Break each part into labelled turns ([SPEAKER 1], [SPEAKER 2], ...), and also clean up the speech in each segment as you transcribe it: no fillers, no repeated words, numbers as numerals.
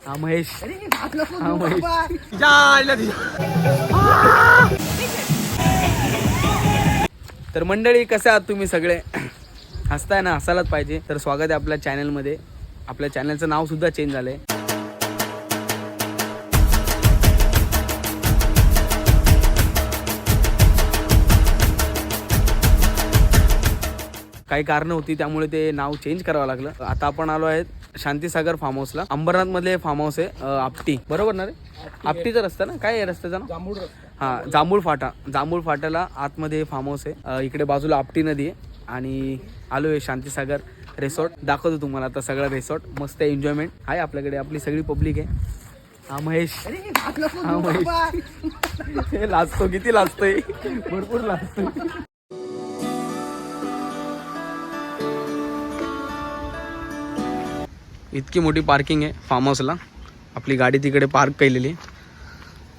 [SPEAKER 1] हा महेश. हा महेश. तर मंडळी कसे आहात तुम्ही सगळे? हसताय ना, हसायलाच पाहिजे. तर स्वागत आहे आपल्या चॅनलमध्ये. आपल्या चॅनलचं नाव सुद्धा चेंज झालंय. काही कारणं होती त्यामुळे ते नाव चेंज करावं लागलं. आता आपण आलो आहेत शांतीसागर फार्म हाऊसला. अंबरनाथ मधले फार्म हाऊस आहे. आपटी बरोबर ना रे? आपटीचा रस्ता ना, काय आहे रस्त्याचा नाव? जांभूळ रस्ता. हा, जांभूळ फाटा. जांभूळ फाट्याला आतमध्ये फार्म हाऊस आहे. इकडे बाजूला आपटी नदी आहे आणि आलो आहे शांतीसागर रिसॉर्ट. दाखवतो तुम्हाला आता सगळं रिसॉर्ट. मस्त एन्जॉयमेंट आहे आपल्याकडे. आपली सगळी पब्लिक आहे. हा महेश. हा महेश. हे लाजतो, किती लाजतोय, भरपूर लाजतोय. इतकी मोठी पार्किंग आहे फार्म हाऊसला. आपली गाडी तिकडे पार्क केलेली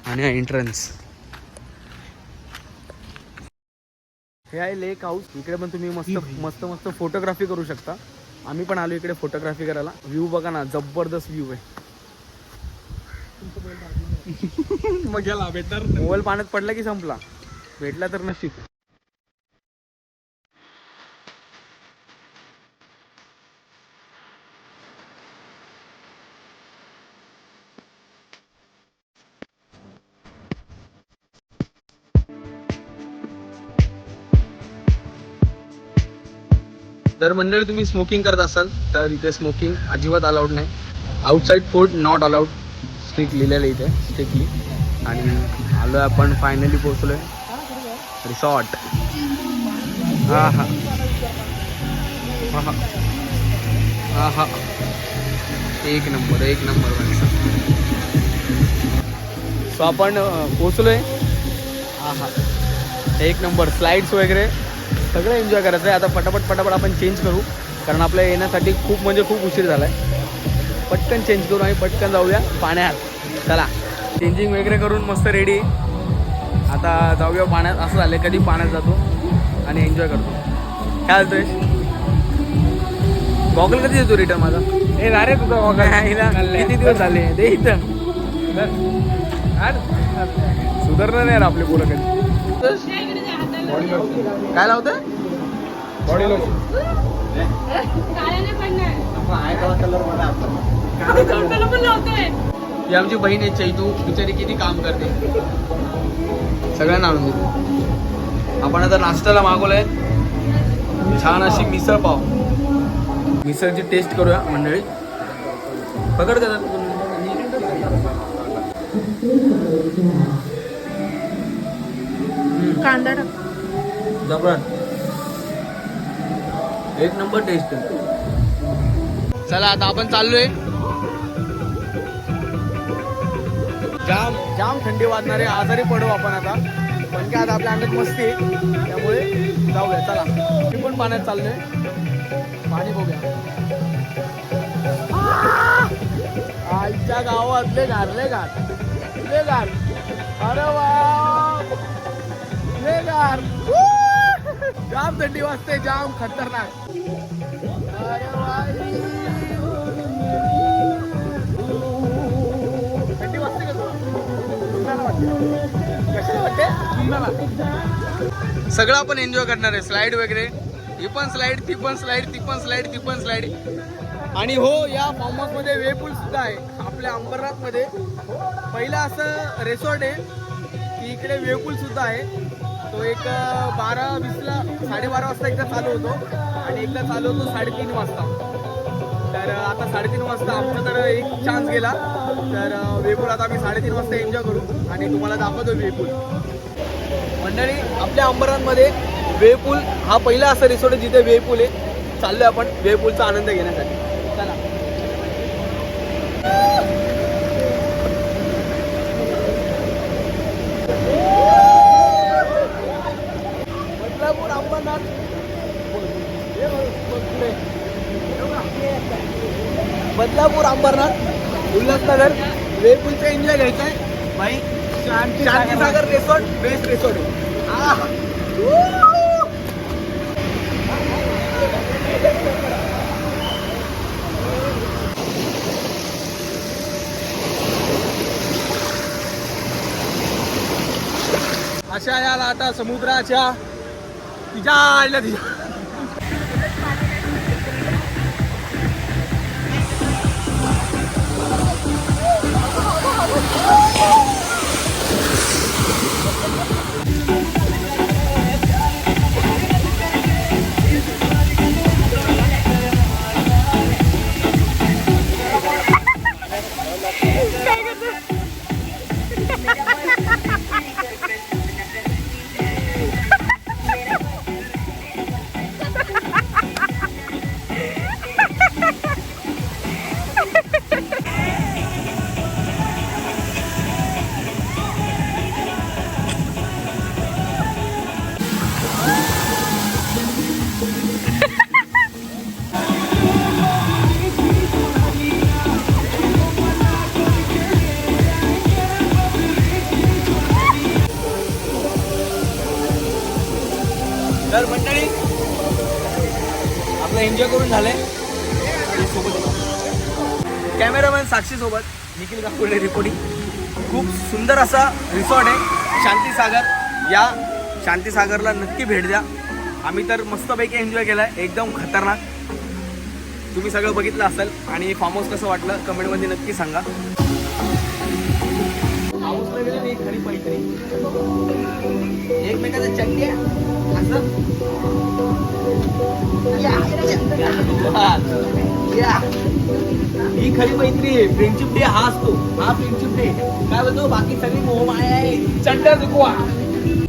[SPEAKER 1] आणि हा एंट्रन्स. हे आहे लेक हाऊस. इकडे पण तुम्ही मस्त मस्त फोटोग्राफी करू शकता. आम्ही पण आलो इकडे फोटोग्राफी करायला. व्ह्यू बघा ना, जबरदस्त व्ह्यू आहे. मग गेला भेटणार. मोबाईल पाण्यात पडला की संपला. भेटला तर नशीब. जर मंडळी तुम्ही स्मोकिंग करत असाल तर इथे स्मोकिंग अजिबात अलाउड नाही. Outside food not allowed strict लिहिलेलं इथे स्ट्रिक्टली. आणि आलो आपण फायनली पोहोचलोय रिसॉर्ट. हा हा हा हा हा, एक नंबर एक नंबर माणसं. सो आपण पोहोचलोय. हा हा, एक नंबर. स्लाइड्स वगैरे सगळं एन्जॉय करायचं आहे. आता पटापट आपण चेंज करू, कारण आपल्या येण्यासाठी खूप म्हणजे खूप उशीर झाला आहे. पटकन चेंज करू आणि पटकन जाऊया पाण्यात. चला, चेंजिंग वगैरे करून मस्त रेडी. आता जाऊया पाण्यात. असं झालं कधी पाण्यात जातो आणि एन्जॉय करतो. काय होतोय? गॉगल कधी देतो रिटर्न माझा? हे अरे तुझा गॉगल किती दिवस झाले ते इथं. सुधारणा नाही आपले पोरं कधी. काय लावतंय? Body lotion. ही आमची बहीण आहे चैतू. बिचारी किती काम करते. सगळ्यांना आणून देते. आपण आता नाश्त्याला मागवलंय छान अशी मिसळ पाव. मिसळची टेस्ट करूया मंडळी. पकड का
[SPEAKER 2] कांदा
[SPEAKER 1] जबरन, एक नंबर टेस्ट. चला आता आपण चाललोय. जाम जाम थंडी वाजणारे, आजारी पडू आपण आता. पण काय आता आपल्या अंगात मस्ती आहे त्यामुळे जाऊया. चला, मी पण पाण्यात चाललोय. पाणी बघूया. आईच्या गावातले घारले घाट ले घाट. अरे वा, ले घाट. जाम थंडी वाजते, जाम खतरनाक. अरे वा, थंडी वाजते का कशाला वाटते? सगळं आपण एन्जॉय करणार आहे. स्लाइड वगैरे, ही पण स्लाइड, ती पण स्लाइड, ती पण स्लाइड, ती पण स्लाइड. आणि हो, या फार्म हाऊस मध्ये वे पूल सुद्धा आहे. आपल्या अंबरनाथ मध्ये पहिलं असं रिसॉर्ट आहे की इकडे वे पूल सुद्धा आहे. तो एक 12:20ला 12:30 वाजता एकदा चालू होतो आणि एकदा चालू होतो 3:30 वाजता. तर आता 3:30 वाजता आमचा तर एक चान्स गेला. तर वेपूल आता आम्ही 3:30 वाजता एन्जॉय करू आणि तुम्हाला दाखवतो वेपूल. मंडळी, आपल्या अंबरनाथमध्ये वेपूल हा पहिला असा रिसॉर्ट आहे जिथे वेपूल आहे. चाललोय आपण वेपूलचा आनंद घेण्यासाठी. चला. बदलापूर अंबरनाथ, बदलापूर अंबरनाथ उल्हासनगर वेपूलचा एन्जॉय घ्यायचा आहे भाई. शांतीसागर रिसॉर्ट बेस्ट रिसॉर्ट आहे. अशा याला आता समुद्राच्या तिच्या आल्या तिच्या तर मंडळी आपलं एन्जॉय करून झालंय. कॅमेरामॅन साक्षी सोबत निखिल काकुले रिपोर्टिंग. खूप सुंदर असा रिसॉर्ट आहे शांतीसागर. या शांतीसागरला नक्की भेट द्या. आम्ही तर मस्तपैकी एन्जॉय केलाय, एकदम खतरनाक. तुम्ही सगळं बघितलं असेल आणि फार्म हाऊस कसं वाटलं कमेंटमध्ये नक्की सांगा. हाऊस वगैरे नाही, खरी पैतरी एकमेकाचा चड्ड्या असं ही खरी मैत्री आहे. फ्रेंडशिप डे हा असतो, हा फ्रेंडशिप डे. काय बोलतो, बाकी सगळी मोहमाया आहे, चड्डा चुकवा.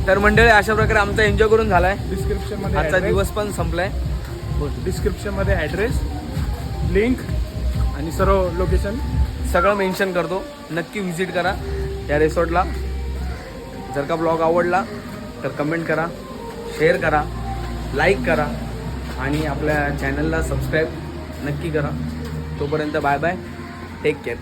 [SPEAKER 1] तर मंडळी अशा प्रकारे आमचा एन्जॉय करून झालाय.
[SPEAKER 2] डिस्क्रिप्शन मध्ये
[SPEAKER 1] आजचा दिवस पण संपलाय.
[SPEAKER 2] डिस्क्रिप्शन मध्ये ॲड्रेस, लिंक आणि सर्व लोकेशन
[SPEAKER 1] सगळं मेन्शन करतो. नक्की व्हिजिट करा या रिसॉर्टला. जर का ब्लॉग आवडला तर कमेंट करा, शेअर करा, लाईक करा आणि आपल्या चॅनलला सबस्क्राईब नक्की करा. तोपर्यंत बाय बाय, टेक केअर.